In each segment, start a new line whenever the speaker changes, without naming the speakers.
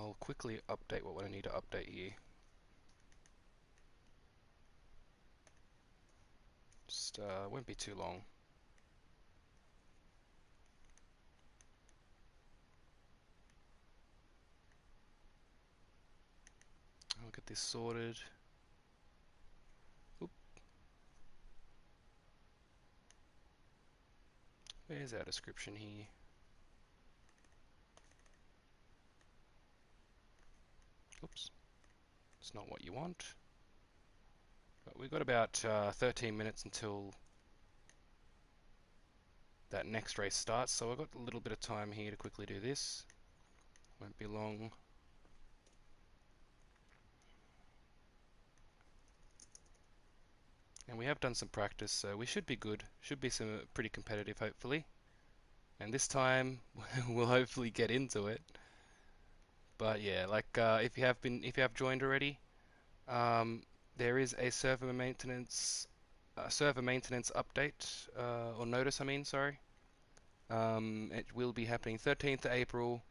I'll quickly update what I need to update here. Just won't be too long. I'll get this sorted. Oop. Where's our description here? Oops. It's not what you want. But we've got about 13 minutes until that next race starts, so I've got a little bit of time here to quickly do this. Won't be long. And we have done some practice, so we should be good. Should be some pretty competitive, hopefully. And this time we'll hopefully get into it. But yeah, like if you have joined already, there is a server maintenance update or notice. I mean, sorry. It will be happening 13th of April.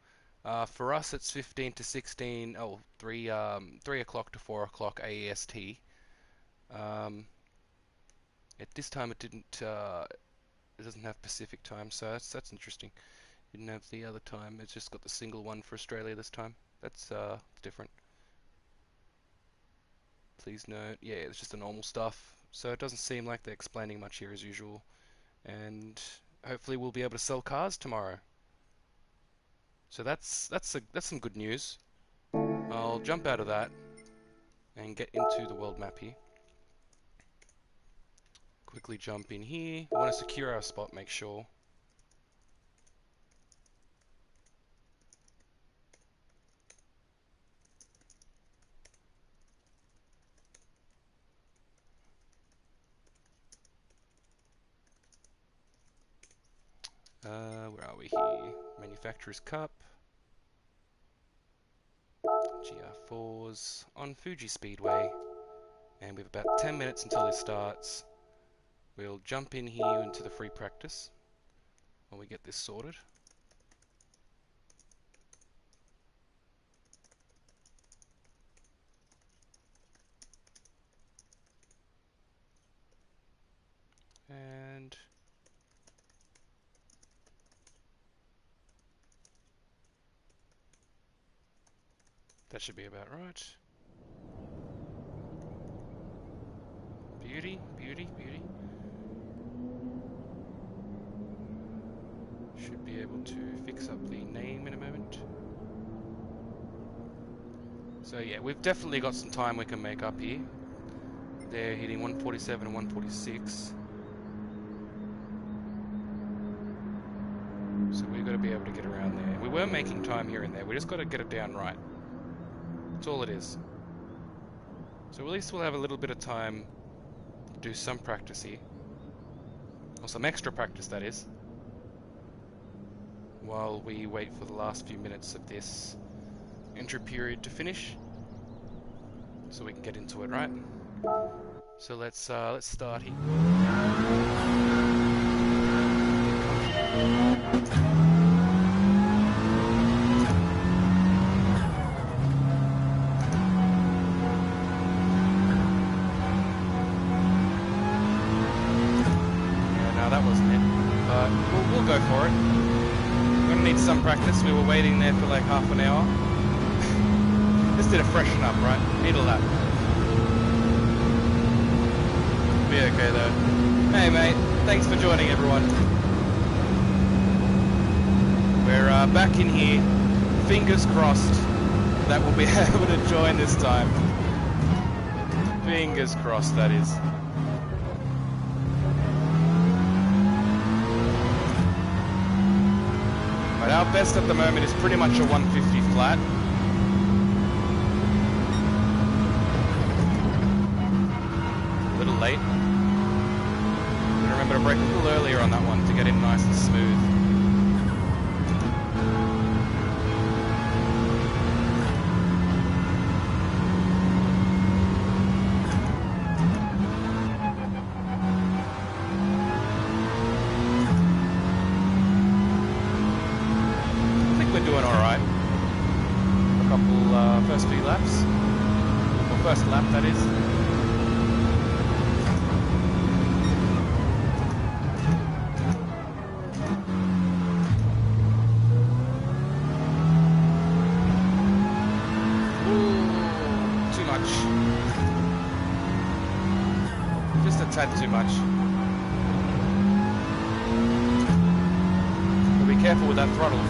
For us, it's 15 to 16. Oh, 3 o'clock to 4 o'clock AEST. At this time, it didn't. It doesn't have Pacific time, so that's interesting. It didn't have the other time. It's just got the single one for Australia this time. That's different. Please note, yeah, it's just the normal stuff. So it doesn't seem like they're explaining much here as usual. And hopefully we'll be able to sell cars tomorrow. So that's some good news. I'll jump out of that and get into the world map here. Quickly jump in here. We want to secure our spot, make sure. Where are we here? Manufacturer's Cup. Gr.4s on Fuji Speedway. And we have about 10 minutes until this starts. We'll jump in here into the free practice while we get this sorted. And that should be about right. Beauty, beauty, beauty. Should be able to fix up the name in a moment. So yeah, we've definitely got some time we can make up here. They're hitting 147 and 146. So we've got to be able to get around there. We were making time here and there. We just got to get it down right. That's all it is. So at least we'll have a little bit of time to do some practice here. Or some extra practice, that is. While we wait for the last few minutes of this entry period to finish. So we can get into it, right? So let's start here. That wasn't it, but we'll go for it. We're gonna need some practice. We were waiting there for like half an hour. Just did a freshen up, right? Need a lap. Be okay though. Hey mate, thanks for joining everyone. We're back in here. Fingers crossed that we'll be able to join this time. Fingers crossed, that is. But our best at the moment is pretty much a 150 flat. A little late. Remember to brake a little earlier on that one to get in nice and smooth. I think we're doing alright. first few laps, or first lap that is. Ooh, too much. Just a tad too much. But be careful with that throttle.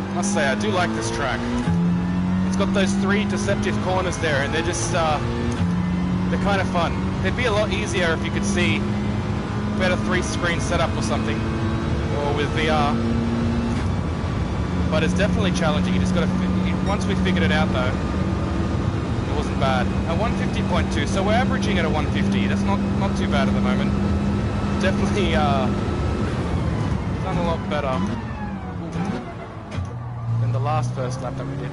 I must say, I do like this track. It's got those 3 deceptive corners there, and they're just, they're kind of fun. It'd be a lot easier if you could see better 3-screen setup or something, or with VR. But it's definitely challenging. You just got to, once we figured it out though, it wasn't bad. At 150.2, so we're averaging at a 150. That's not too bad at the moment. Definitely done a lot better than the last first lap that we did.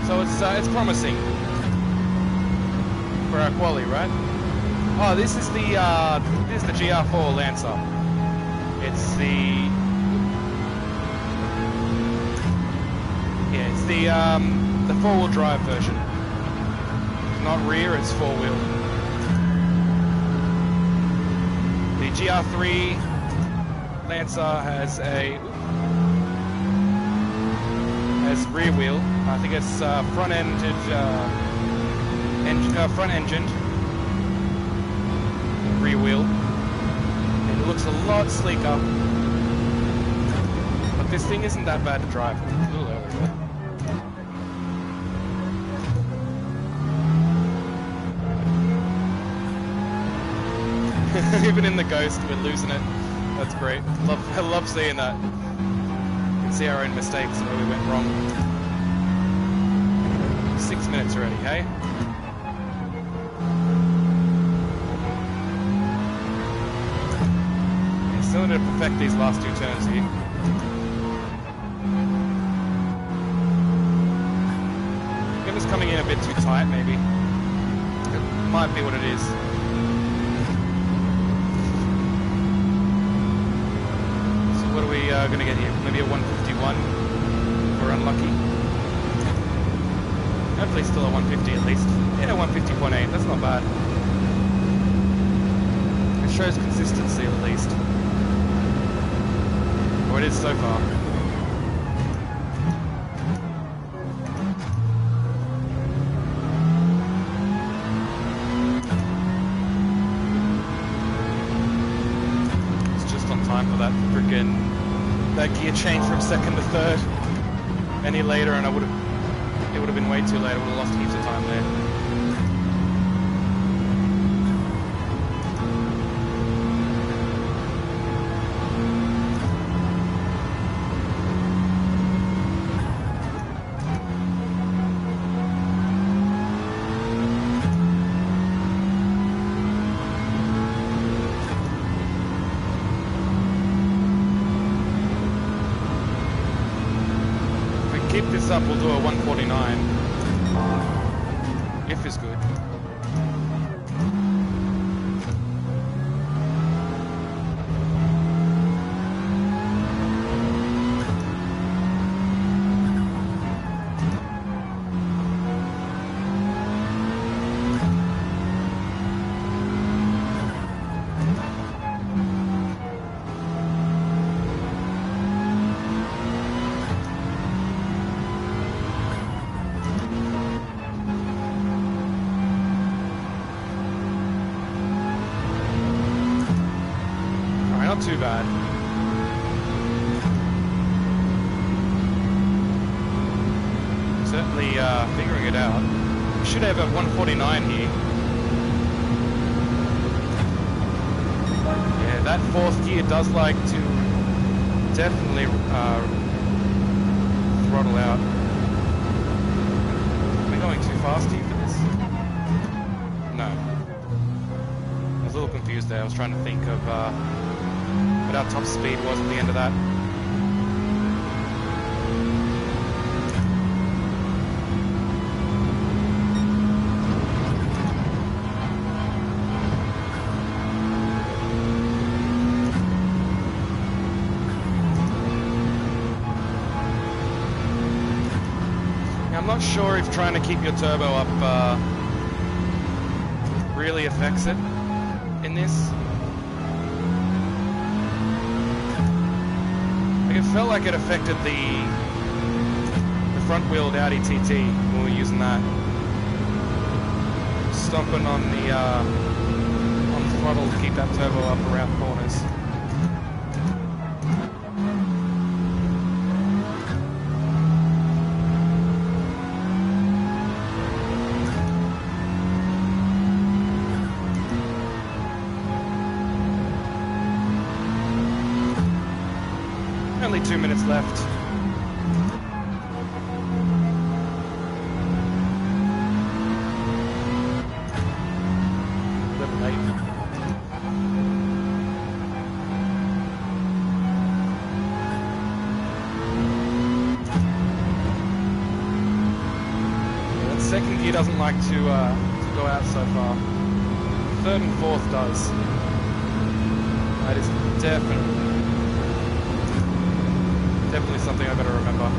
So it's promising for our quali, right? Oh, this is the Gr.4 Lancer. It's the the 4-wheel drive version. Not rear, it's 4-wheel. The Gr.3 Lancer has rear wheel. I think it's front engined rear wheel. And it looks a lot sleeker. But this thing isn't that bad to drive. A little early there. Even in the Ghost, we're losing it. That's great. I love seeing that. You can see our own mistakes and where we went wrong. 6 minutes already, hey? Yeah, still need to perfect these last 2 turns here. It was coming in a bit too tight, maybe. It might be what it is. What are we going to get here? Maybe a 151 if we're unlucky. Hopefully still a 150 at least. Yeah, 150.8, that's not bad. It shows consistency at least. Or it is so far. It's just on time for that frickin' that gear change from second to third. Any later and it would have been way too late. I would have lost heaps of time there. Keep this up, we'll do a 149. If is good. Not too bad. Certainly figuring it out. We should have a 149 here. Yeah, that 4th gear does like to definitely throttle out. Am I going too fast here for this? No. I was a little confused there. I was trying to think of what our top speed was at the end of that. I'm not sure if trying to keep your turbo up really affects it in this. Like, it felt like it affected the front-wheeled Audi TT when we were using that. Stomping on the throttle to keep that turbo up around corners. Only 2 minutes left. Second gear doesn't like to go out so far. Third and fourth does. That is definitely something I better remember.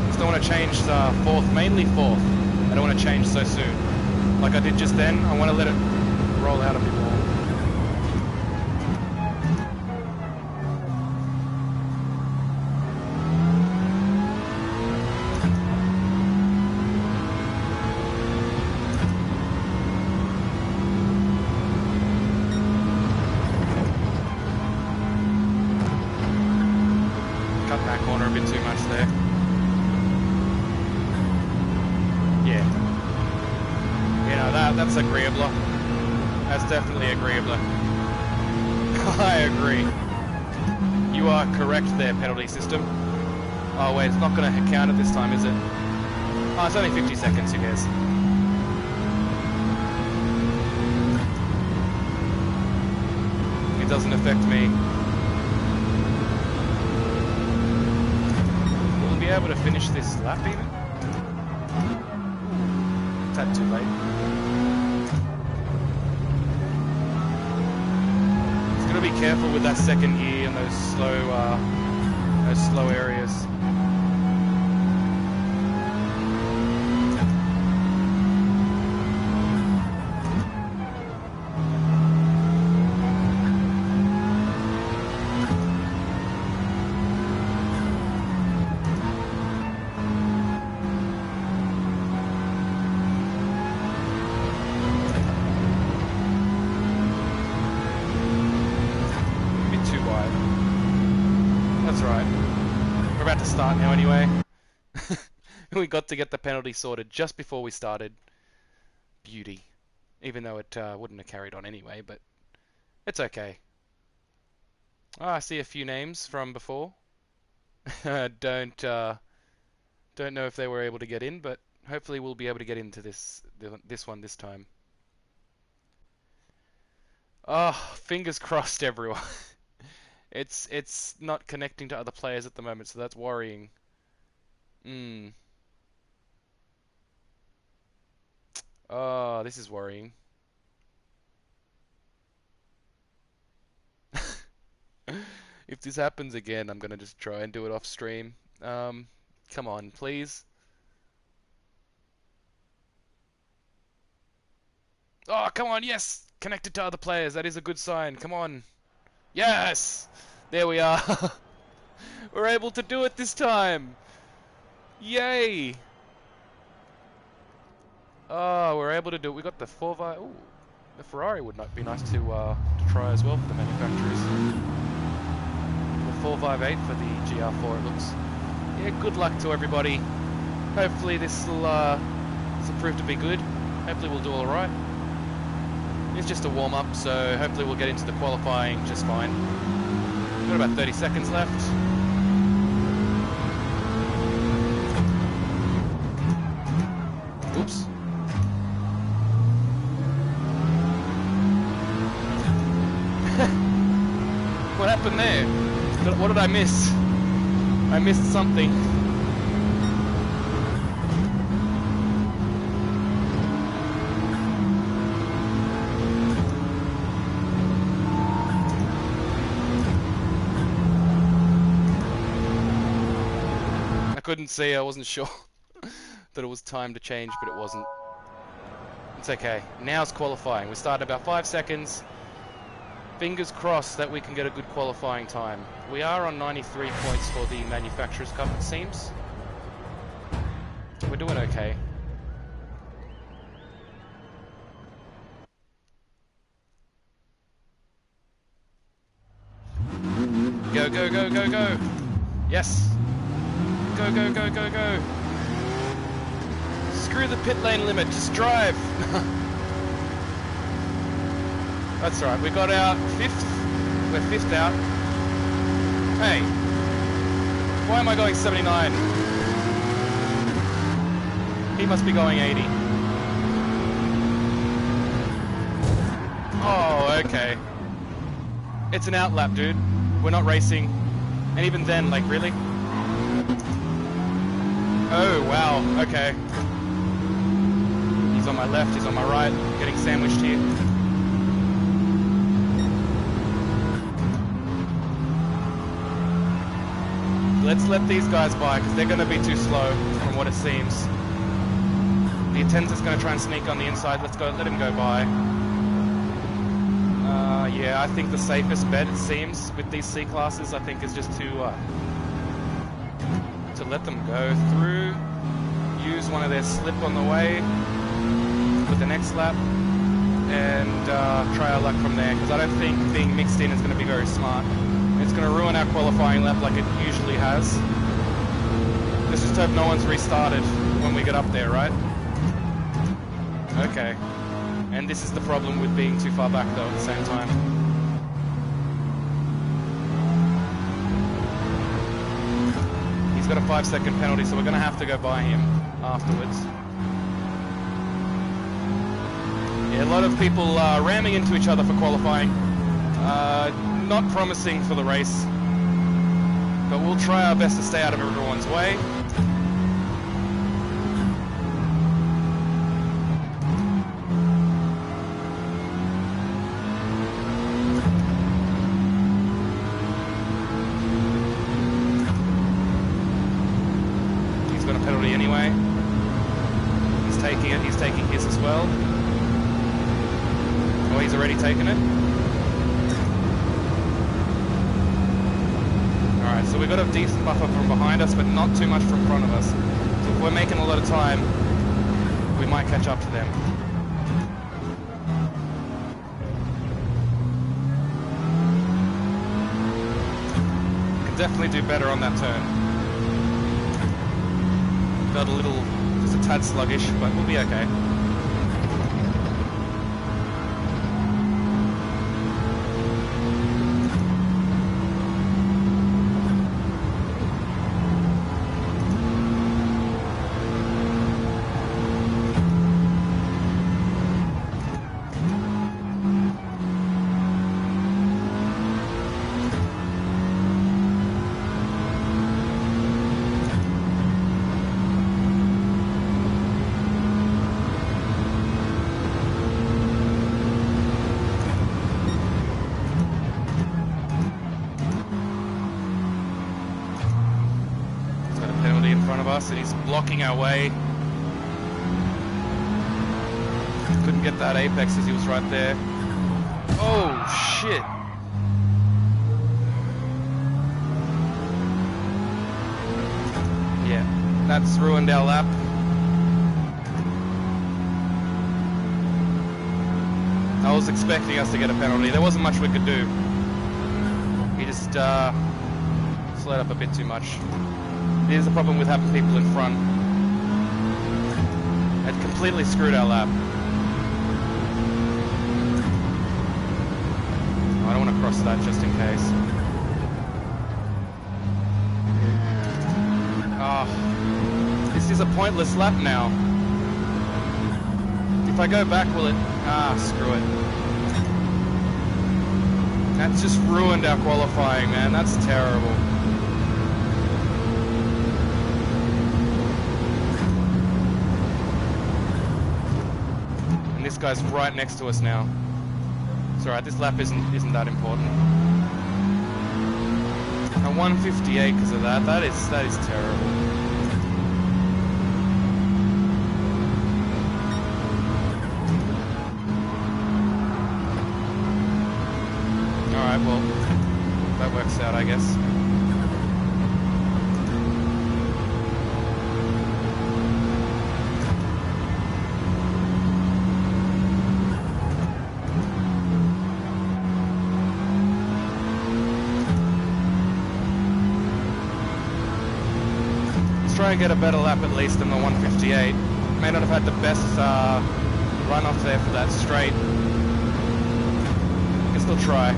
Just don't want to change fourth, mainly fourth. I don't want to change so soon. Like I did just then, I want to let it roll out a bit more. That's agreeable. That's definitely agreeable. I agree. You are correct there, penalty system. Oh wait, it's not going to count it this time, is it? Oh, it's only 50 seconds, who cares? It doesn't affect me. Will we be able to finish this lap even? Ooh, tad too late. Be careful with that second gear and those slow areas. Start now anyway. We got to get the penalty sorted just before we started. Beauty. Even though it wouldn't have carried on anyway, but it's okay. Oh, I see a few names from before. Don't know if they were able to get in, but hopefully we'll be able to get into this one this time. Oh, fingers crossed, everyone. It's not connecting to other players at the moment, so that's worrying. Oh, this is worrying. If this happens again, I'm gonna just try and do it off stream. Come on, please. Oh, come on, yes! Connected to other players, that is a good sign, come on. Yes! There we are. We're able to do it this time. Yay! Oh, we're able to do it. We got the 4x. Ooh, the Ferrari would not be nice to try as well for the manufacturers. The 458 for the Gr.4, it looks. Yeah, good luck to everybody. Hopefully this will prove to be good. Hopefully we'll do all right. It's just a warm-up, so hopefully we'll get into the qualifying just fine. Got about 30 seconds left. Oops. What happened there? What did I miss? I missed something. couldn't see. I wasn't sure that it was time to change, but it wasn't. It's okay. Now it's qualifying. We started about 5 seconds. Fingers crossed that we can get a good qualifying time. We are on 93 points for the Manufacturers' Cup, it seems. We're doing okay. Go, go, go, go, go! Yes! Go, go, go, go, go! Screw the pit lane limit, just drive! That's right, we got out 5th. We're 5th out. Hey! Why am I going 79? He must be going 80. Oh, okay. It's an outlap, dude. We're not racing. And even then, like, really? Oh, wow, okay. He's on my left, he's on my right, getting sandwiched here. Let's let these guys by, because they're going to be too slow, from what it seems. The Attenza's going to try and sneak on the inside. Let's go, let him go by. Yeah, I think the safest bet, it seems, with these C-classes, I think, is just to let them go through, use one of their slip on the way with the next lap, and try our luck from there, because I don't think being mixed in is going to be very smart. It's going to ruin our qualifying lap like it usually has. Let's just hope no one's restarted when we get up there, right? Okay. And this is the problem with being too far back, though, at the same time. He's got a 5-second penalty, so we're going to have to go by him afterwards. Yeah, a lot of people ramming into each other for qualifying. Not promising for the race, but we'll try our best to stay out of everyone's way. He's got a penalty anyway. He's taking it, he's taking his as well. Oh, he's already taken it. So we've got a decent buffer from behind us, but not too much from front of us. So if we're making a lot of time, we might catch up to them. Can definitely do better on that turn. Got a little, just a tad sluggish, but we'll be okay. And he's blocking our way. Couldn't get that apex as he was right there. Oh shit. Yeah, that's ruined our lap. I was expecting us to get a penalty. There wasn't much we could do. He just slowed up a bit too much. Here's the problem with having people in front. It completely screwed our lap. I don't want to cross that just in case. Oh, this is a pointless lap now. If I go back, will it? Ah, screw it. That's just ruined our qualifying, man. That's terrible. This guy's right next to us now. It's alright, this lap isn't that important. A 158 because of that. That is terrible. Alright, well, that works out, I guess. Let's try and get a better lap at least than the 158. May not have had the best run off there for that straight. I can still try.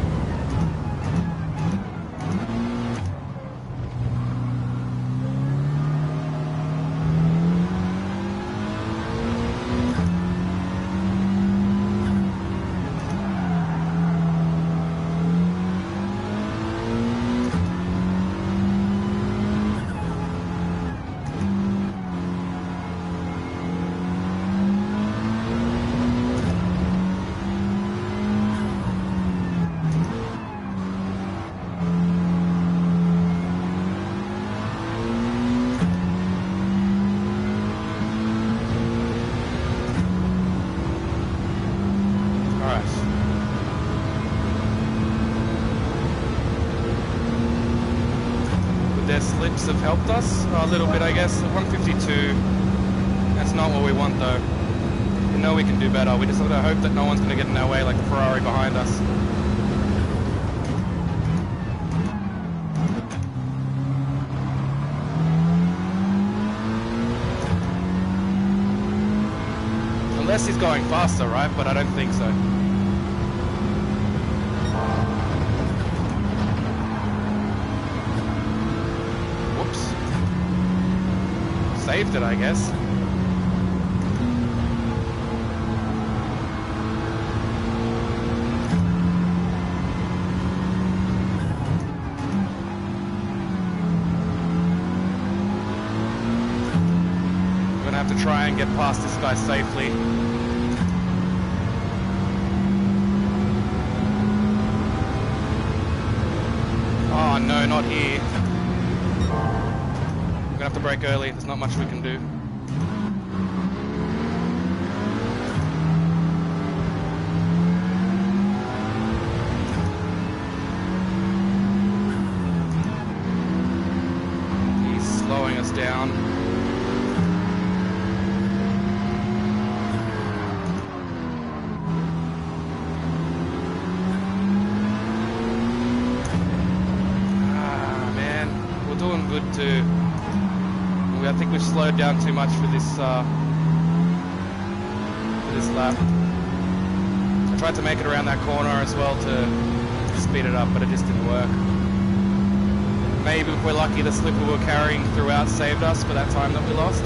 Their slips have helped us a little bit, I guess. 152, that's not what we want though. We know we can do better. We just have to hope that no one's going to get in our way like the Ferrari behind us. Unless he's going faster, right? But I don't think so. Saved it, I guess. We're gonna have to try and get past this guy safely. Oh no, not here. We're gonna have to brake early, there's not much we can do. He's slowing us down. Ah, man, we're doing good too. I think we've slowed down too much for this lap. I tried to make it around that corner as well to speed it up, but it just didn't work. Maybe if we're lucky, the slip we were carrying throughout saved us for that time that we lost.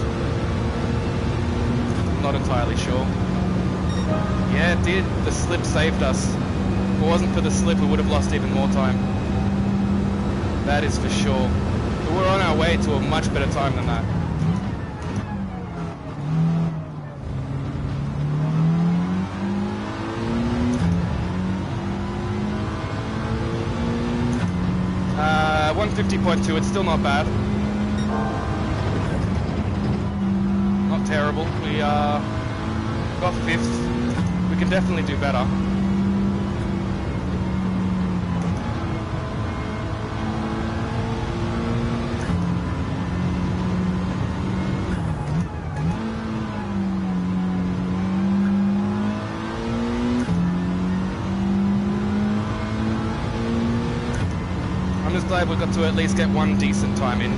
Not entirely sure. Yeah, it did. The slip saved us. If it wasn't for the slip, we would have lost even more time. That is for sure. We're on our way to a much better time than that. Uh, 150.2, it's still not bad. Not terrible. We got 5th. We can definitely do better. I'm just glad we got to at least get one decent time in.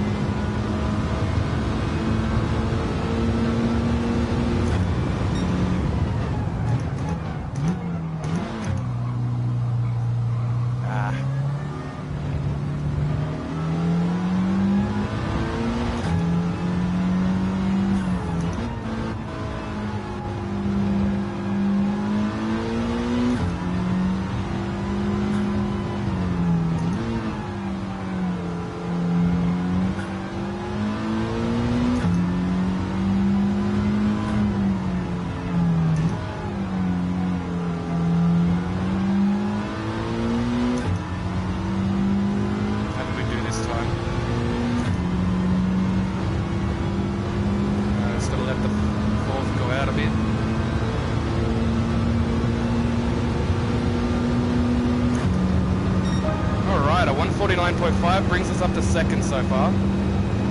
149.5 brings us up to second so far.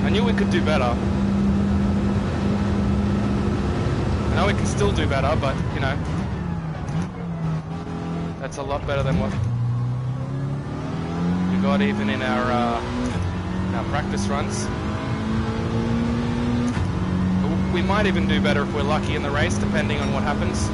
I knew we could do better. I know we can still do better, but, you know, that's a lot better than what we got even in our practice runs. We might even do better if we're lucky in the race, depending on what happens.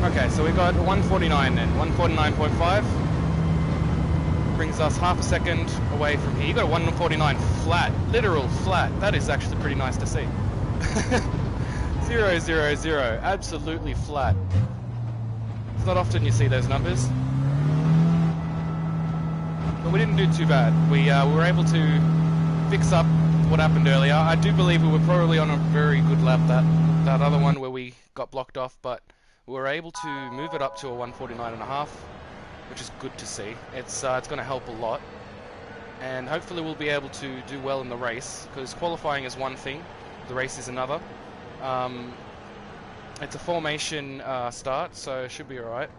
Okay, so we got 149 then, 149.5. Brings us half a second away from here. You got a 149 flat, literal flat. That is actually pretty nice to see. 0, 0, 0, absolutely flat. It's not often you see those numbers. But we didn't do too bad. We were able to fix up what happened earlier. I do believe we were probably on a very good lap that other one where we got blocked off, but we were able to move it up to a 149.5, which is good to see. It's going to help a lot, and hopefully we'll be able to do well in the race, because qualifying is one thing, the race is another. It's a formation start, so it should be alright.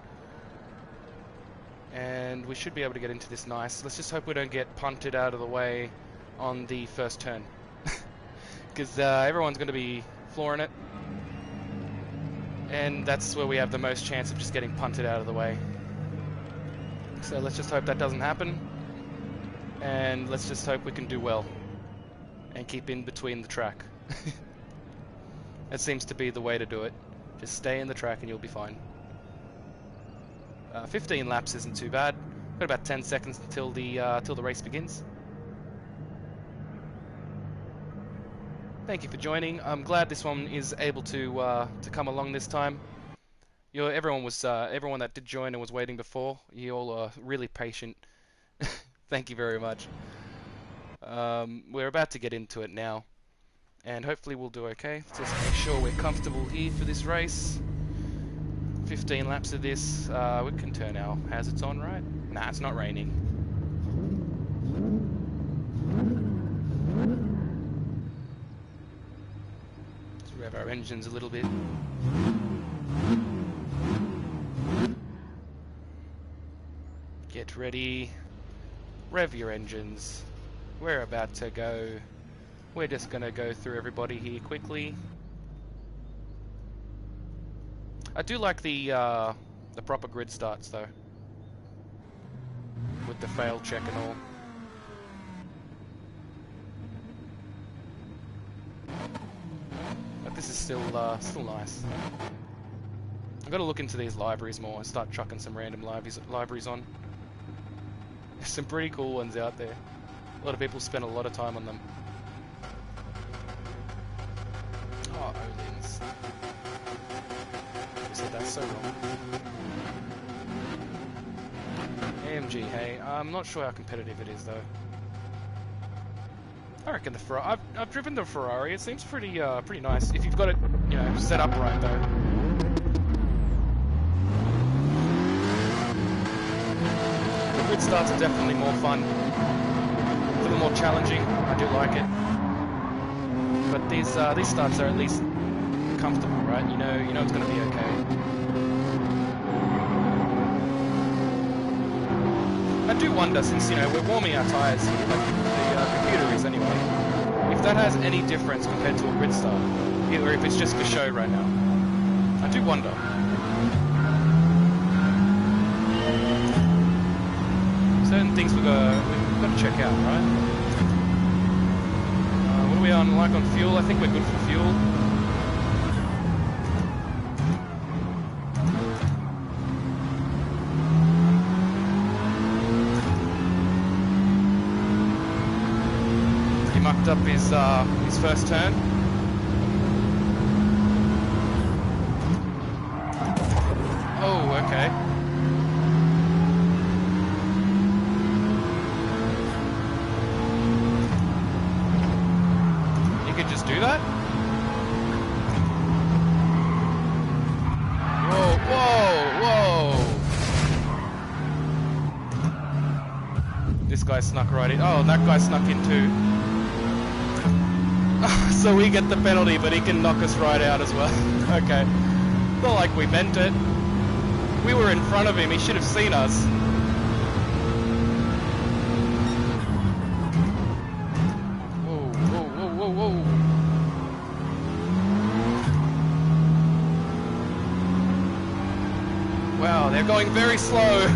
And we should be able to get into this nice. Let's just hope we don't get punted out of the way on the first turn, because everyone's going to be flooring it. And that's where we have the most chance of just getting punted out of the way. So let's just hope that doesn't happen. And let's just hope we can do well. And keep in between the track. That seems to be the way to do it. Just stay in the track and you'll be fine. 15 laps isn't too bad. Got about 10 seconds until the race begins. Thank you for joining. I'm glad this one is able to come along this time. Everyone that did join and was waiting before, you all are really patient. Thank you very much. We're about to get into it now, and hopefully we'll do okay. Just make sure we're comfortable here for this race. 15 laps of this. We can turn our hazards on, right? Nah, it's not raining. Rev our engines a little bit. Get ready. Rev your engines. We're about to go. We're just gonna go through everybody here quickly. I do like the proper grid starts though, with the fail check and all. This is still nice. I've got to look into these libraries more and start chucking some random libraries on. There's some pretty cool ones out there. A lot of people spend a lot of time on them. Oh, Olins. I said that so wrong. AMG, hey. I'm not sure how competitive it is though. I reckon the Ferrari. I've driven the Ferrari. It seems pretty nice if you've got it, you know, set up right though. The grid starts are definitely more fun, a little more challenging. I do like it, but these starts are at least comfortable, right? You know it's going to be okay. I do wonder, since we're warming our tyres here, like the computer is anyway, if that has any difference compared to a grid start, or if it's just for show right now. I do wonder. Certain things we've got to check out, right? What are we on? Like on fuel? I think we're good for fuel. He mucked up his first turn. Oh, okay. Just do that? Whoa, whoa, whoa! This guy snuck right in. Oh, and that guy snuck in too. So we get the penalty, but he can knock us right out as well. Okay. Not like we meant it. We were in front of him, he should have seen us. Wow, they're going very slow.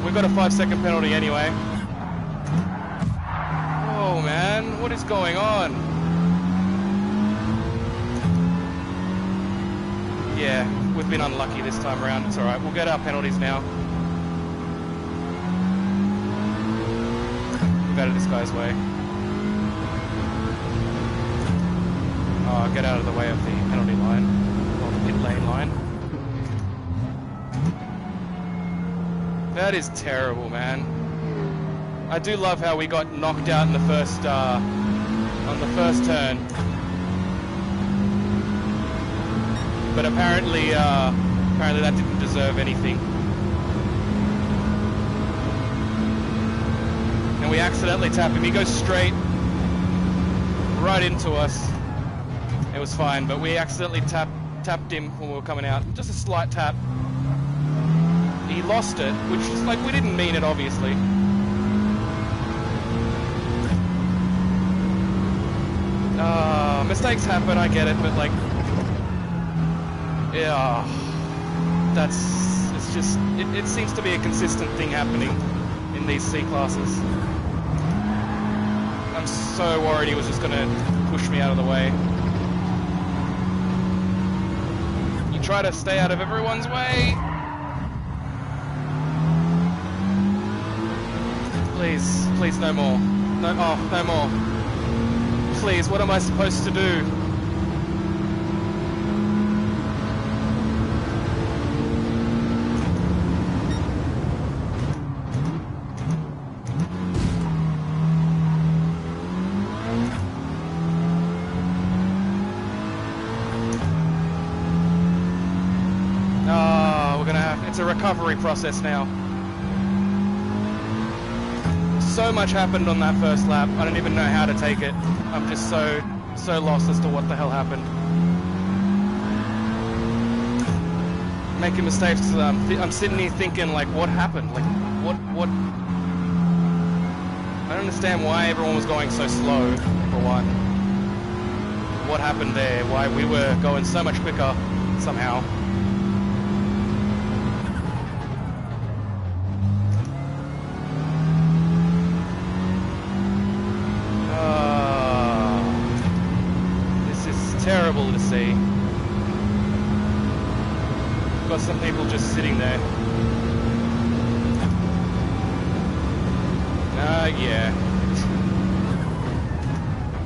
We've got a 5-second penalty anyway. Oh man, what is going on? Yeah, we've been unlucky this time around. It's alright, we'll get our penalties now. Get out of this guy's way. Oh, get out of the way of the penalty line, or the pit lane line. That is terrible, man. I do love how we got knocked out in the first, on the first turn. But apparently that didn't deserve anything. And we accidentally tap him. He goes straight right into us. It was fine, but we accidentally tapped him when we were coming out. Just a slight tap. He lost it, which is like, we didn't mean it, obviously. Mistakes happen, I get it, but like, yeah, it's just, it seems to be a consistent thing happening in these C classes. I'm so worried he was just gonna push me out of the way. Try to stay out of everyone's way. Please, please, no more. No, oh, no more. Please, what am I supposed to do? It's a recovery process now. So much happened on that first lap, I don't even know how to take it. I'm just so lost as to what the hell happened. Making mistakes, I'm sitting here thinking, like, what happened? Like, what? I don't understand why everyone was going so slow, for one. What happened there? Why we were going so much quicker, somehow. Terrible to see. Got some people just sitting there. Yeah.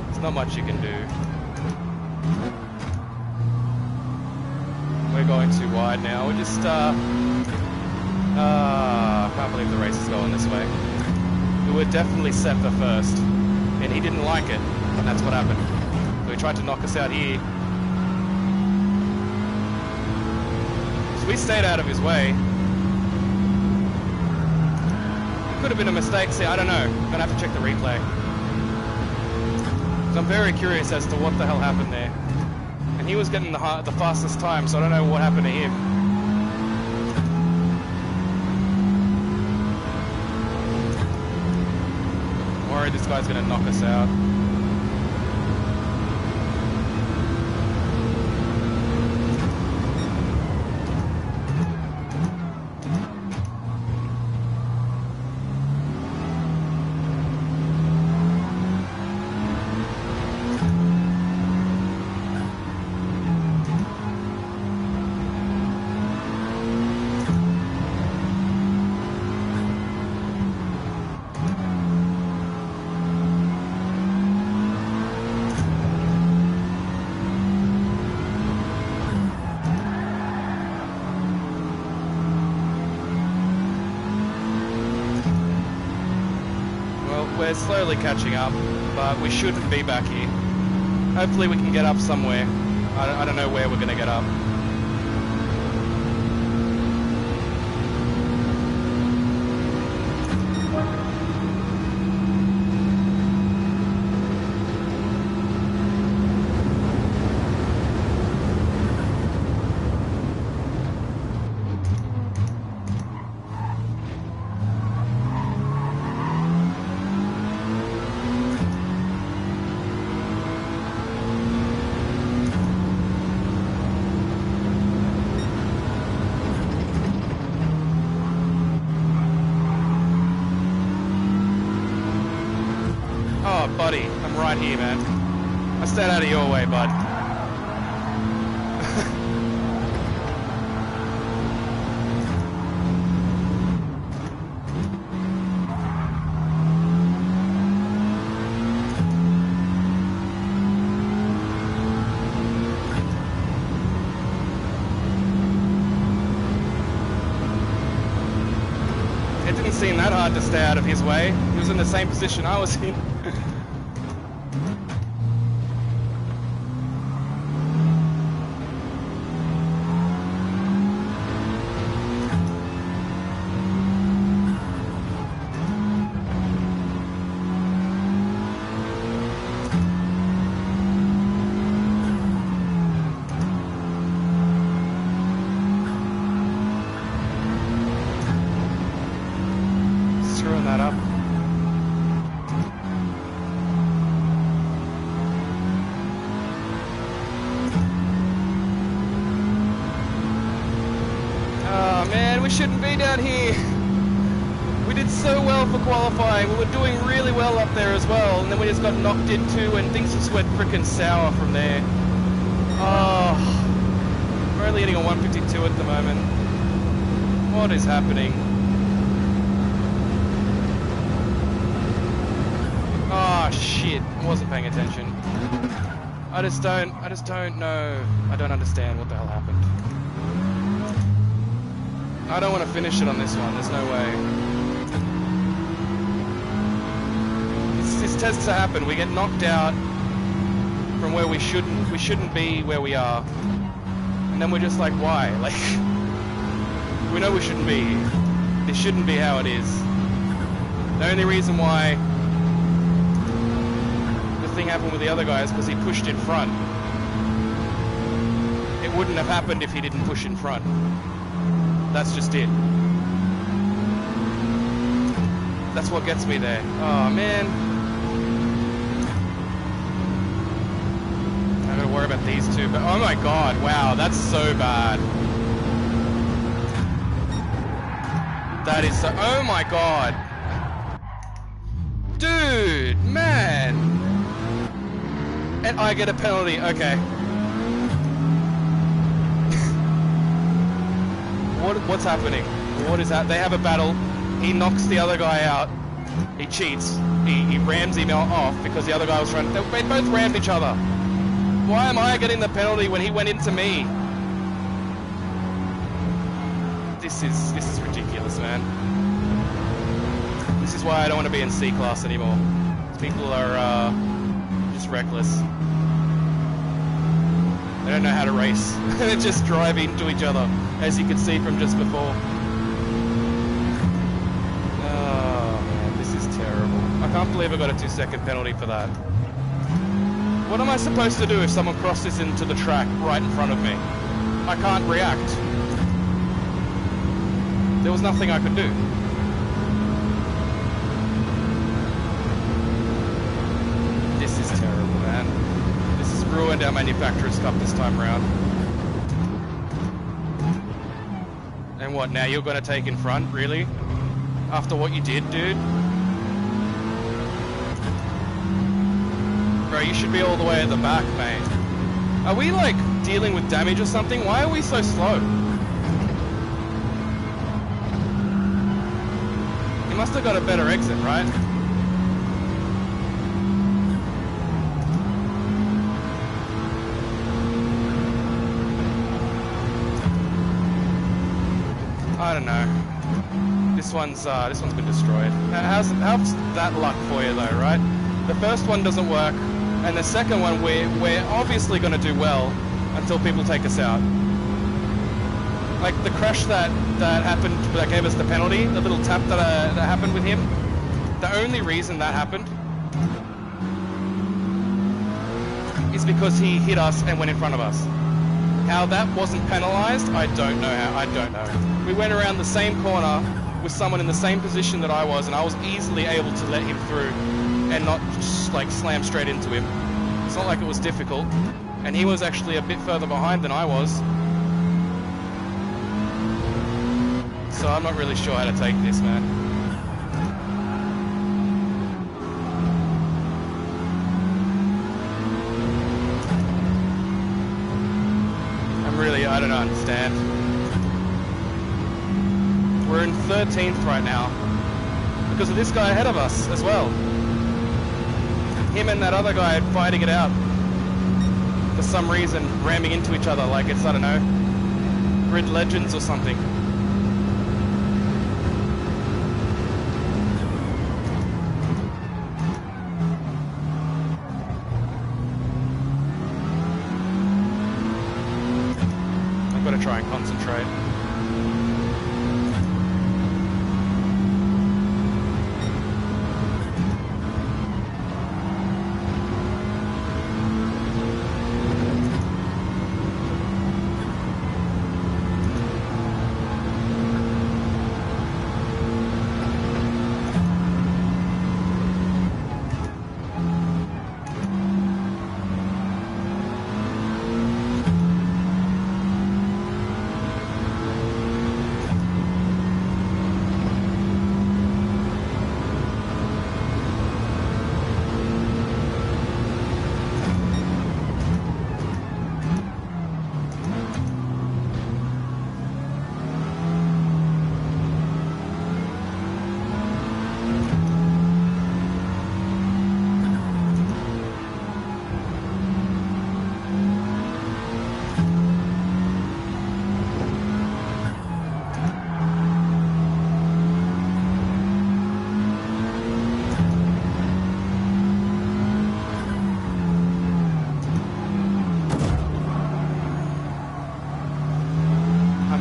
There's not much you can do. We're going too wide now. We're just, I can't believe the race is going this way. We were definitely set for first, and he didn't like it, and that's what happened. He tried to knock us out here. So we stayed out of his way. could have been a mistake. See, I don't know. I'm gonna have to check the replay. So I'm very curious as to what the hell happened there. And he was getting the fastest time, so I don't know what happened to him. I'm worried this guy's gonna knock us out. We're slowly catching up, but we shouldn't be back here. Hopefully we can get up somewhere. I don't know where we're going to get up. Buddy, I'm right here, man. I stayed out of your way, bud. It didn't seem that hard to stay out of his way. He was in the same position I was in. Screwing that up. Oh man, we shouldn't be down here. We did so well for qualifying. We were doing really well up there as well, and then we just got knocked into, and things just went frickin' sour from there. Oh, we're only hitting a 152 at the moment. What is happening? Oh shit, I wasn't paying attention. I just don't know. I don't understand what the hell happened. I don't want to finish it on this one, there's no way. This tends to happen, we get knocked out from where we shouldn't be where we are. And then we're just like, why? Like, we know we shouldn't be here. This shouldn't be how it is. The only reason why thing happened with the other guy is because he pushed in front. It wouldn't have happened if he didn't push in front. That's just it. That's what gets me there. Oh man. I gotta worry about these two, but oh my god, wow, that's so bad. That is so, oh my god. Dude, man. And I get a penalty, okay. What's happening? What is that? They have a battle. He knocks the other guy out. He cheats. He rams him off because the other guy was trying. They both rammed each other. Why am I getting the penalty when he went into me? This is ridiculous, man. This is why I don't want to be in C class anymore. People are just reckless. They don't know how to race. They just drive into each other, as you could see from just before. Oh. can't believe I got a 2-second penalty for that. What am I supposed to do if someone crosses into the track right in front of me? I can't react. There was nothing I could do. This is terrible, man. This has ruined our Manufacturers' Cup this time around. And what, now you're going to take in front, really? After what you did, dude? Bro, you should be all the way at the back, mate. Are we, like, dealing with damage or something? Why are we so slow? He must have got a better exit, right? I don't know. This one's been destroyed. How's that luck for you though, right? The first one doesn't work, and the second one we're obviously going to do well until people take us out. Like the crash that happened, that gave us the penalty, the little tap that happened with him. The only reason that happened is because he hit us and went in front of us. How that wasn't penalised, I don't know how. I don't know. We went around the same corner with someone in the same position that I was, and I was easily able to let him through and not just like slam straight into him. It's not like it was difficult, and he was actually a bit further behind than I was. So I'm not really sure how to take this, man. I don't understand. We're in 13th right now because of this guy ahead of us as well. Him and that other guy fighting it out for some reason, ramming into each other like it's, I don't know, Grid Legends or something. Try and concentrate.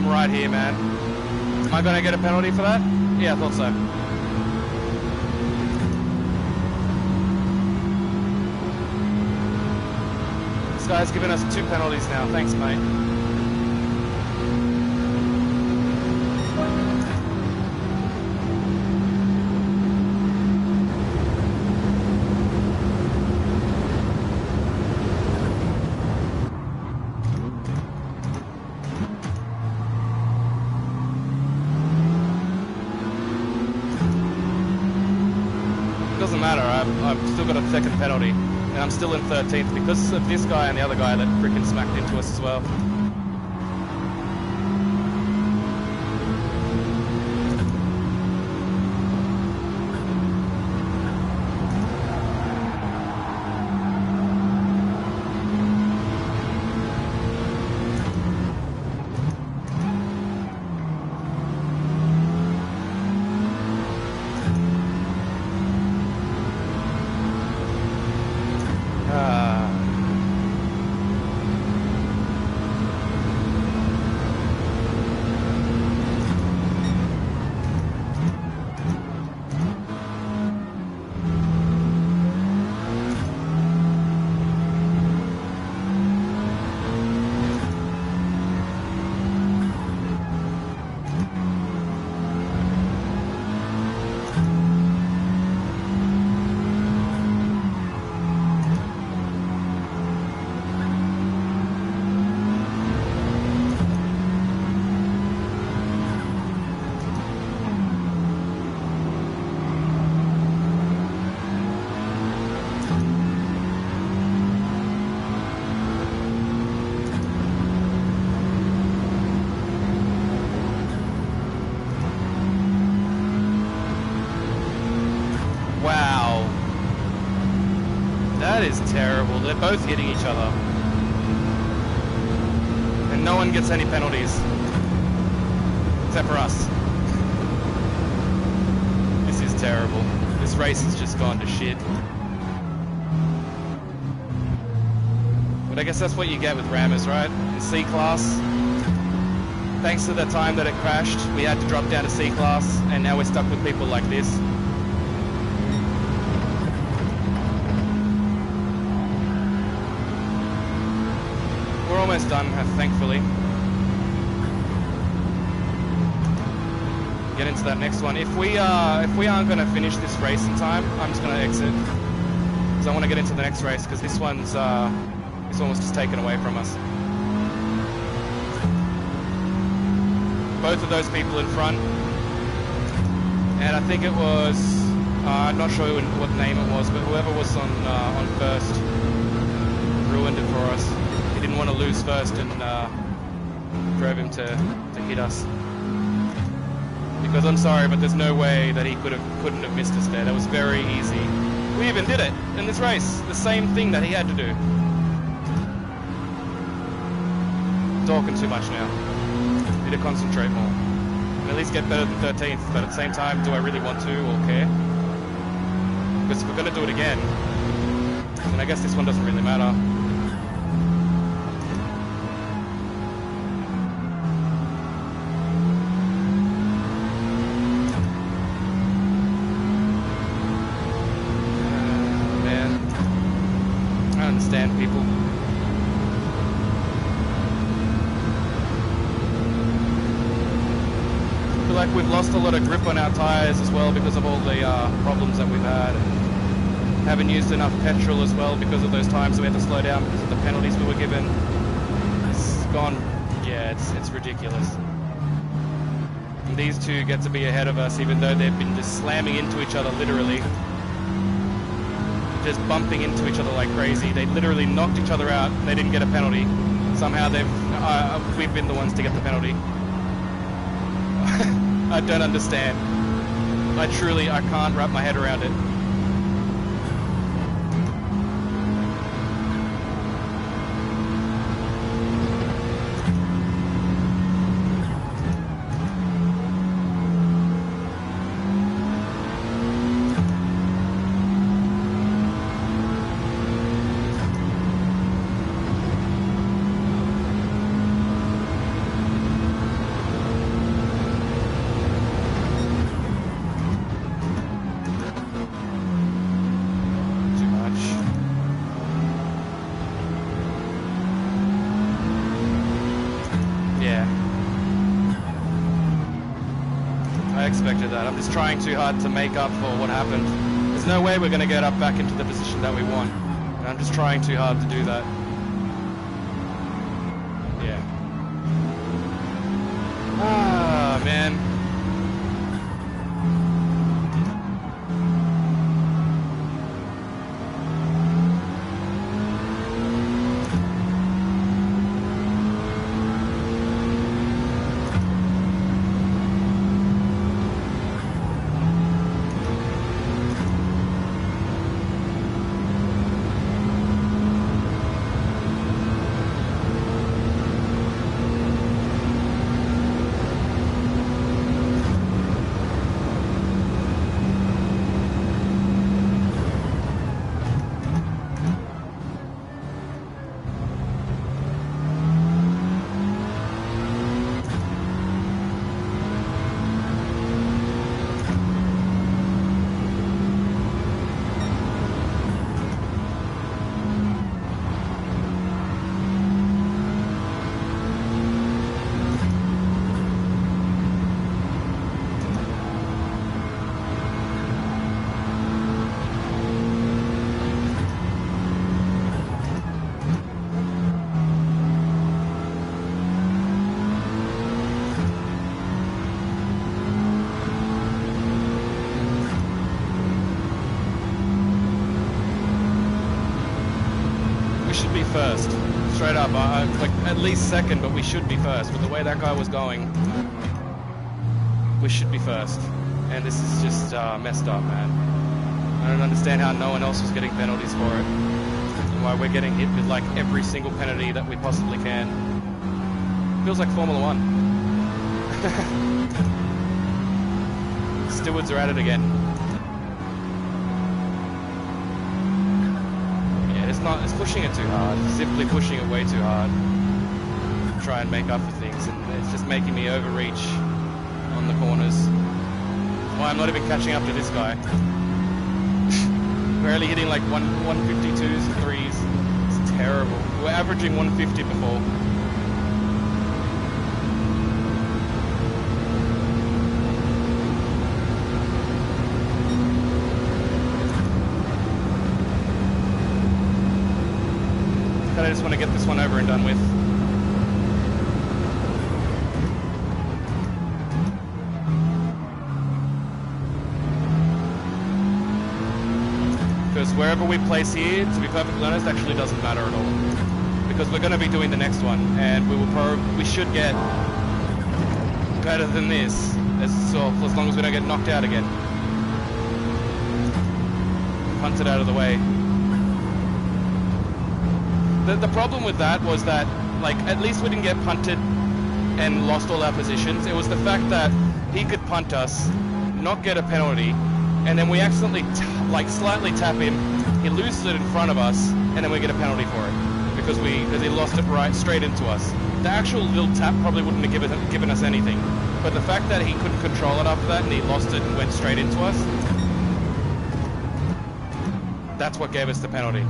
Right here, man. Am I gonna get a penalty for that? Yeah, I thought so. This guy's given us 2 penalties now. Thanks, mate. Doesn't matter, I've still got a second penalty, and I'm still in 13th because of this guy and the other guy that freaking smacked into us as well. That is terrible. They're both hitting each other. And no one gets any penalties. Except for us. This is terrible. This race has just gone to shit. But I guess that's what you get with rammers, right? In C-Class, thanks to the time that it crashed, we had to drop down to C-Class, and now we're stuck with people like this. We're almost done, thankfully. Get into that next one. If we aren't going to finish this race in time, I'm just going to exit. Because I want to get into the next race, because this one was just taken away from us. Both of those people in front, and I think it was, I'm not sure what name it was, but whoever was on first ruined it for us. He didn't want to lose first and drove him to hit us. Because I'm sorry, but there's no way that he couldn't have missed us there. That was very easy. We even did it in this race. The same thing that he had to do. Talking too much now. Need to concentrate more. And at least get better than 13th, but at the same time, do I really want to or care? Because if we're going to do it again, then I guess this one doesn't really matter. Man, I understand people. Like we've lost a lot of grip on our tyres as well because of all the problems that we've had, and haven't used enough petrol as well because of those times we had to slow down because of the penalties we were given. It's gone, yeah, it's ridiculous. And these two get to be ahead of us even though they've been just slamming into each other, literally. Just bumping into each other like crazy. They literally knocked each other out, they didn't get a penalty. Somehow we've been the ones to get the penalty. I don't understand. I can't wrap my head around it. Expected that. I'm just trying too hard to make up for what happened. There's no way we're going to get up back into the position that we want. And I'm just trying too hard to do that. Yeah. Ah, man. First, straight up, like at least second, but we should be first. With the way that guy was going, we should be first. And this is just messed up, man. I don't understand how no one else was getting penalties for it. why we're getting hit with like every single penalty that we possibly can. Feels like Formula One. Stewards are at it again. Yeah, it's pushing it too hard. Simply pushing it way too hard. Try and make up for things, and it's just making me overreach on the corners. Why I'm not even catching up to this guy. We're only hitting like 152s and 3s. It's terrible. We were averaging 150 before. I just want to get this one over and done with. Because wherever we place here, to be perfectly honest, actually doesn't matter at all. Because we're going to be doing the next one, and we should get better than this, as long as we don't get knocked out again. Punt it out of the way. The problem with that was that, like, at least we didn't get punted and lost all our positions. It was the fact that he could punt us, not get a penalty, and then we accidentally, slightly tap him, he loses it in front of us, and then we get a penalty for it because he lost it right straight into us. The actual little tap probably wouldn't have given us anything, but the fact that he couldn't control it after that and he lost it and went straight into us, that's what gave us the penalty.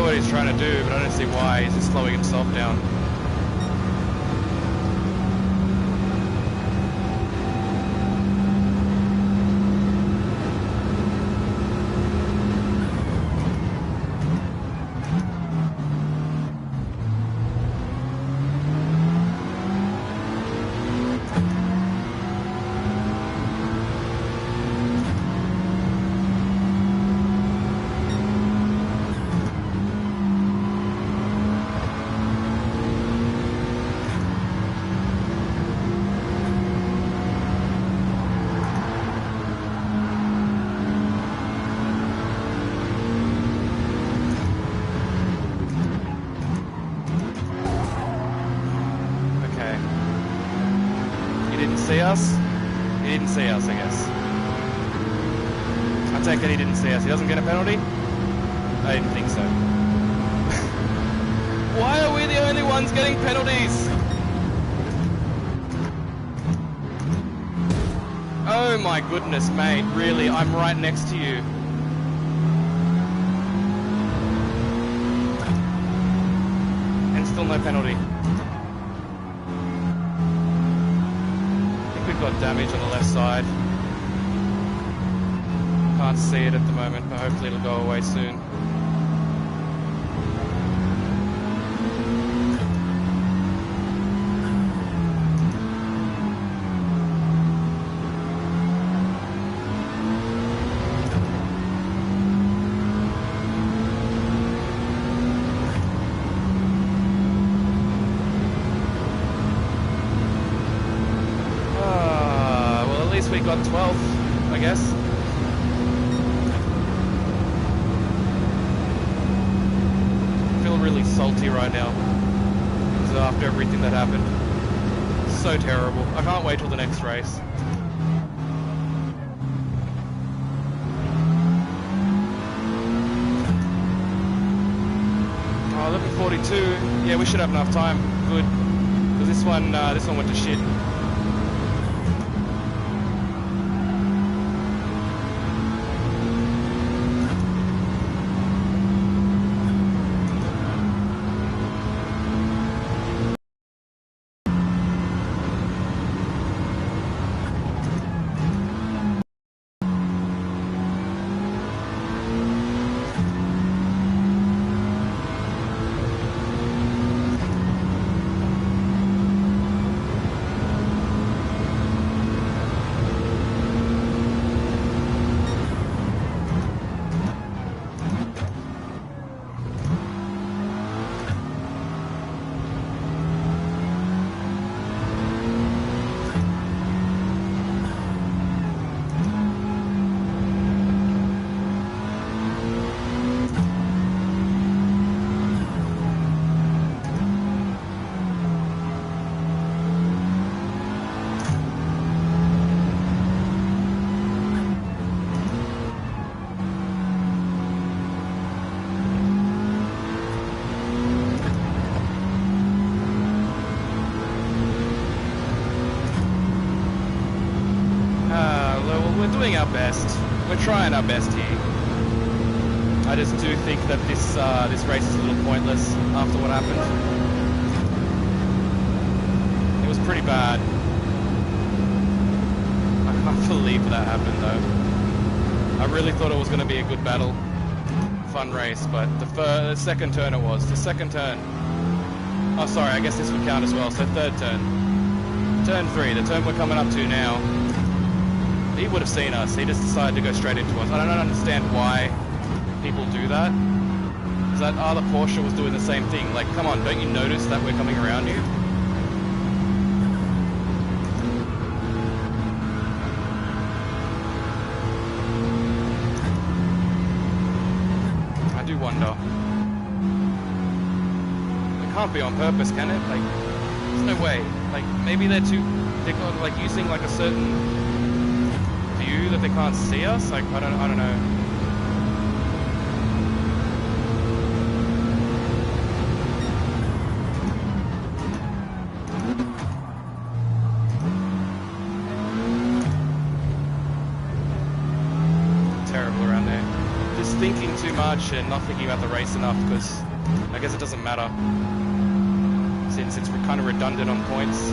He's trying to do, but I don't see why he's just slowing himself down. See us? He didn't see us, I guess. I take it he didn't see us. He doesn't get a penalty? I didn't think so. Why are we the only ones getting penalties? Oh my goodness, mate. Really, I'm right next to you. And still no penalty. Got damage on the left side. Can't see it at the moment, but hopefully it'll go away soon. We got 12th, I guess. I feel really salty right now after everything that happened. So terrible. I can't wait till the next race. Oh, 11:42. Yeah, we should have enough time. Good. Because this one went to shit. doing our best. We're trying our best here. I just do think that this race is a little pointless after what happened. It was pretty bad. I can't believe that happened though. I really thought it was going to be a good battle, fun race, but the second turn it was. The second turn. Oh, sorry, I guess this would count as well. So third turn. Turn 3, the turn we're coming up to now. He would have seen us. He just decided to go straight into us. I don't understand why people do that. Because that other Porsche was doing the same thing. Like, come on, don't you notice that we're coming around you? I do wonder. It can't be on purpose, can it? Like, there's no way. Like, maybe they're got, like, using like a certain view that they can't see us. Like, I don't know. Terrible around there. Just thinking too much and not thinking about the race enough, because I guess it doesn't matter since it's kind of redundant on points.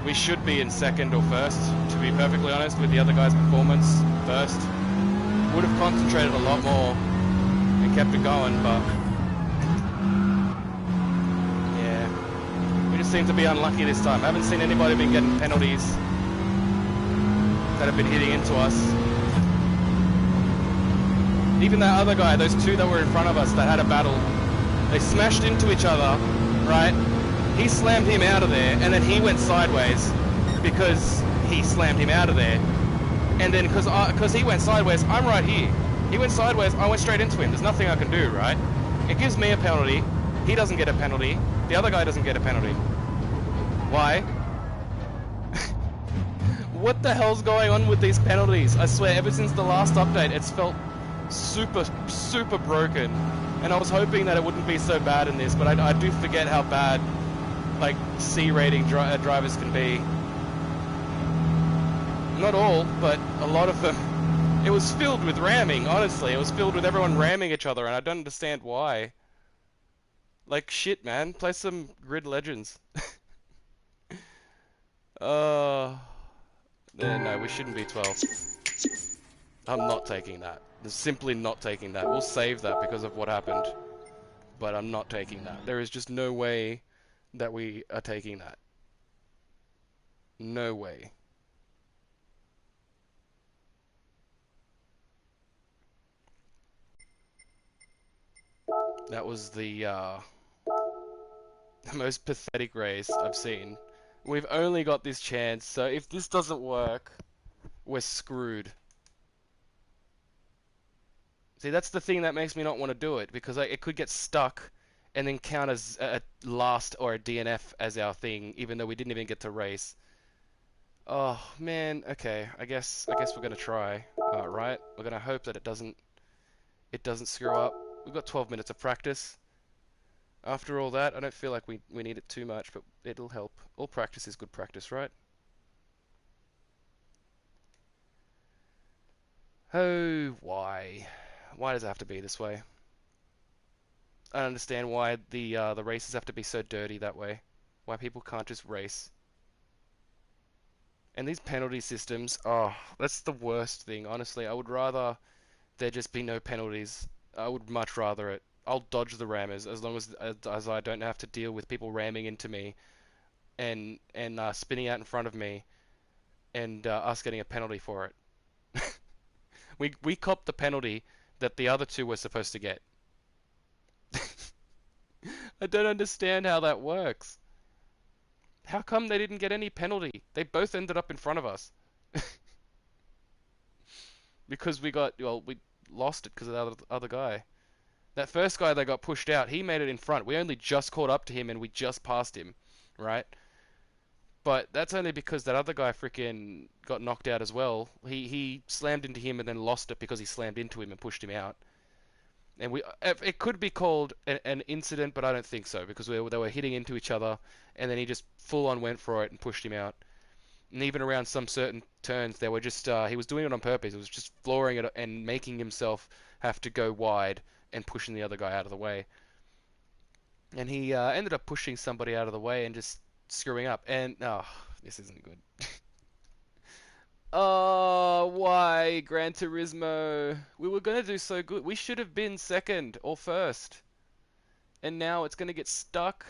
We should be in second or first, to be perfectly honest, with the other guy's performance first. Would have concentrated a lot more and kept it going, but yeah, we just seem to be unlucky this time. I haven't seen anybody been getting penalties that have been hitting into us. Even that other guy, those two that were in front of us that had a battle, they smashed into each other, right? He slammed him out of there, and then he went sideways because he slammed him out of there. And then because he went sideways, I'm right here. He went sideways, I went straight into him. There's nothing I can do, right? It gives me a penalty. He doesn't get a penalty. The other guy doesn't get a penalty. Why? What the hell's going on with these penalties? I swear, ever since the last update, it's felt super broken. And I was hoping that it wouldn't be so bad in this, but I do forget how bad, like, C rating drivers can be. Not all, but a lot of them. It was filled with ramming, honestly. It was filled with everyone ramming each other, and I don't understand why. Like, shit, man. Play some Grid Legends. No, we shouldn't be 12. I'm not taking that. I'm simply not taking that. We'll save that because of what happened. But I'm not taking that. There is just no way that we are taking that. No way. That was the most pathetic race I've seen. We've only got this chance, so if this doesn't work, we're screwed. See, that's the thing that makes me not want to do it, because it could get stuck and then count as a last or a DNF as our thing, even though we didn't even get to race. Oh man, okay. I guess we're gonna try. Right? We're gonna hope that it doesn't screw up. We've got 12 minutes of practice. After all that, I don't feel like we need it too much, but it'll help. All practice is good practice, right? Oh, why? Why does it have to be this way? I don't understand why the races have to be so dirty that way. Why people can't just race. And these penalty systems, oh, that's the worst thing. Honestly, I would rather there just be no penalties. I would much rather it. I'll dodge the rammers as long as I don't have to deal with people ramming into me and spinning out in front of me and us getting a penalty for it. We copped the penalty that the other two were supposed to get. I don't understand how that works. How come they didn't get any penalty? They both ended up in front of us. Because we lost it because of the other guy. That first guy that got pushed out, he made it in front. We only just caught up to him and we just passed him, right? But that's only because that other guy freaking got knocked out as well. He slammed into him and then lost it because he slammed into him and pushed him out. And it could be called an incident, but I don't think so because they were hitting into each other, and then he just full on went for it and pushed him out. And even around some certain turns, they were just he was doing it on purpose. It was just flooring it and making himself have to go wide and pushing the other guy out of the way. And he ended up pushing somebody out of the way and just screwing up. And oh, this isn't good. Oh, why Gran Turismo? We were gonna do so good. We should have been second or first, and now it's gonna get stuck.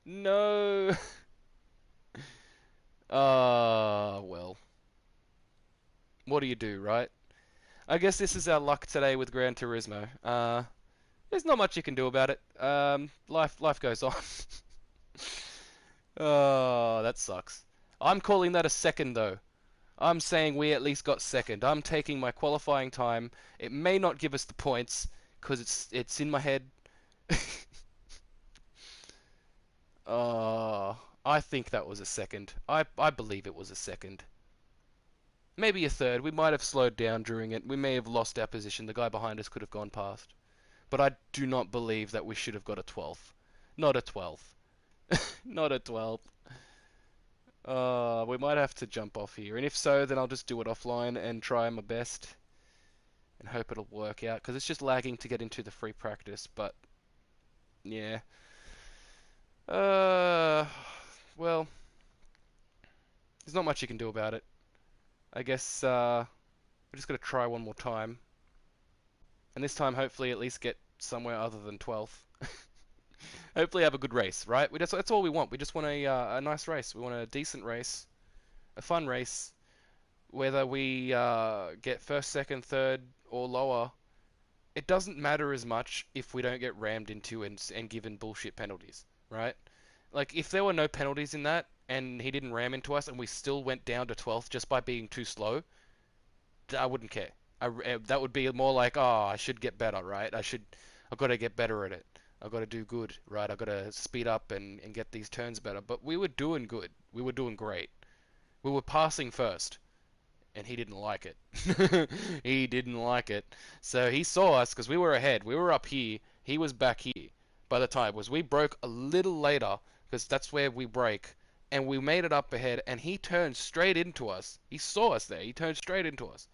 No. Well, what do you do, right? I guess this is our luck today with Gran Turismo. There's not much you can do about it. Life goes on. Oh, that sucks. I'm calling that a second though. I'm saying we at least got second. I'm taking my qualifying time. It may not give us the points because it's in my head. I think that was a second. I believe it was a second. Maybe a third. We might have slowed down during it. We may have lost our position. The guy behind us could have gone past. But I do not believe that we should have got a 12th. Not a 12th. Not a 12th. We might have to jump off here. And if so, then I'll just do it offline and try my best and hope it'll work out. Because it's just lagging to get into the free practice. But, yeah. Uh, well, there's not much you can do about it. I guess we're just going to try one more time. And this time, hopefully, at least get somewhere other than 12th. Hopefully, have a good race, right? That's all we want. We just want a nice race. We want a decent race, a fun race. Whether we get first, second, third, or lower, it doesn't matter as much if we don't get rammed into and given bullshit penalties, right? Like, if there were no penalties in that, and he didn't ram into us, and we still went down to 12th just by being too slow, I wouldn't care. That would be more like, oh, I should get better, right? I've got to get better at it. I've got to do good, right? I've got to speed up and get these turns better. But we were doing good. We were doing great. We were passing first, and he didn't like it. He didn't like it. So he saw us because we were ahead. We were up here. He was back here. By the time was we broke a little later because that's where we break, and we made it up ahead. And he turned straight into us. He saw us there. He turned straight into us,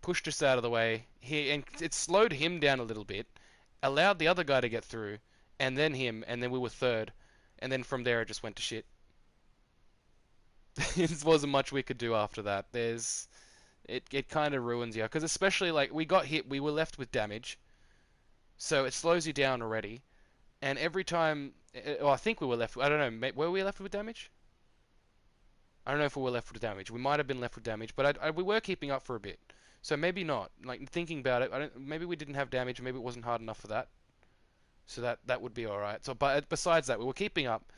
pushed us out of the way. And it slowed him down a little bit, allowed the other guy to get through, and then him, and then we were third, and then from there it just went to shit. There wasn't much we could do after that. It kind of ruins you because especially like we got hit, we were left with damage, so it slows you down already. And every time, well, I think we were left. I don't know. Were we left with damage? I don't know if we were left with damage. We might have been left with damage, but we were keeping up for a bit. So maybe not. Like thinking about it, maybe we didn't have damage. Maybe it wasn't hard enough for that. So that would be all right. So, but besides that, we were keeping up.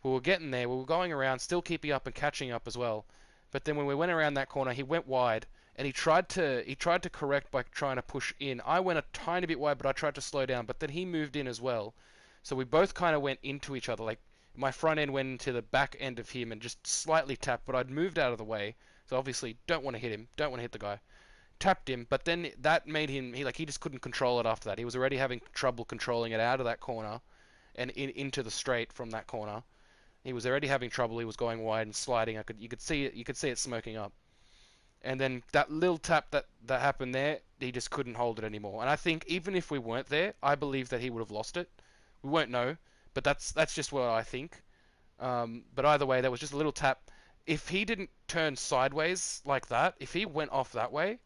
We were getting there. We were going around, still keeping up and catching up as well. But then when we went around that corner, he went wide, and he tried to correct by trying to push in. I went a tiny bit wide, but I tried to slow down. But then he moved in as well. So we both kind of went into each other. Like my front end went into the back end of him and just slightly tapped, but I'd moved out of the way. So obviously, don't want to hit him. Don't want to hit the guy. Tapped him, but then that made him he just couldn't control it after that. He was already having trouble controlling it out of that corner and into the straight from that corner. He was already having trouble. He was going wide and sliding. You could see it. You could see it smoking up. And then that little tap that happened there, he just couldn't hold it anymore. And I think even if we weren't there, I believe that he would have lost it. We won't know, but that's just what I think. But either way, there was just a little tap. If he didn't turn sideways like that, if he went off that way,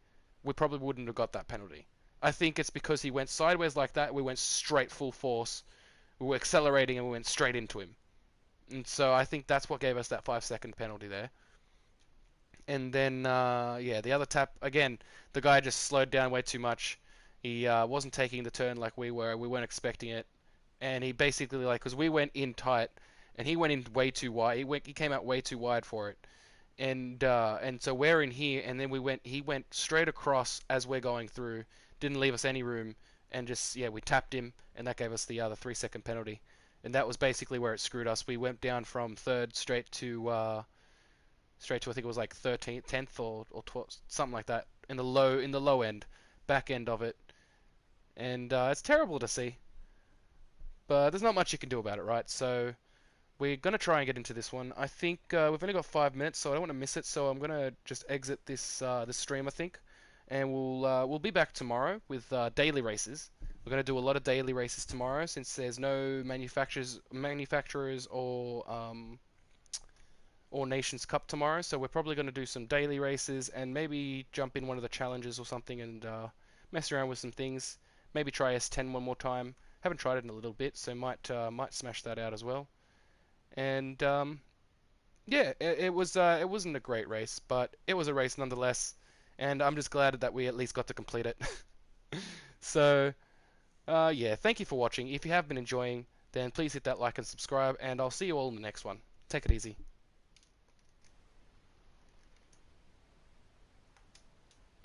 we probably wouldn't have got that penalty. I think it's because he went sideways like that. We went straight full force. We were accelerating and we went straight into him. And so I think that's what gave us that 5 second penalty there. And then, yeah, the other tap, again, the guy just slowed down way too much. He wasn't taking the turn like we were. We weren't expecting it. And he basically, like, because we went in tight, and he went in way too wide. He came out way too wide for it. And so we're in here, and then he went straight across as we're going through, didn't leave us any room, and just, yeah, we tapped him, and that gave us the other 3 second penalty. And that was basically where it screwed us. We went down from third straight to I think it was like 13th, 10th or 12th, something like that in the low end, back end of it, and it's terrible to see, but there's not much you can do about it, right? So we're gonna try and get into this one. I think we've only got 5 minutes, so I don't want to miss it. So I'm gonna just exit this stream, I think, and we'll be back tomorrow with daily races. We're gonna do a lot of daily races tomorrow since there's no manufacturers or Nations Cup tomorrow. So we're probably gonna do some daily races and maybe jump in one of the challenges or something and mess around with some things. Maybe try S10 one more time. Haven't tried it in a little bit, so might smash that out as well. And yeah, it wasn't a great race, but it was a race nonetheless, and I'm just glad that we at least got to complete it. So yeah, thank you for watching. If you have been enjoying, then please hit that like and subscribe, and I'll see you all in the next one. Take it easy.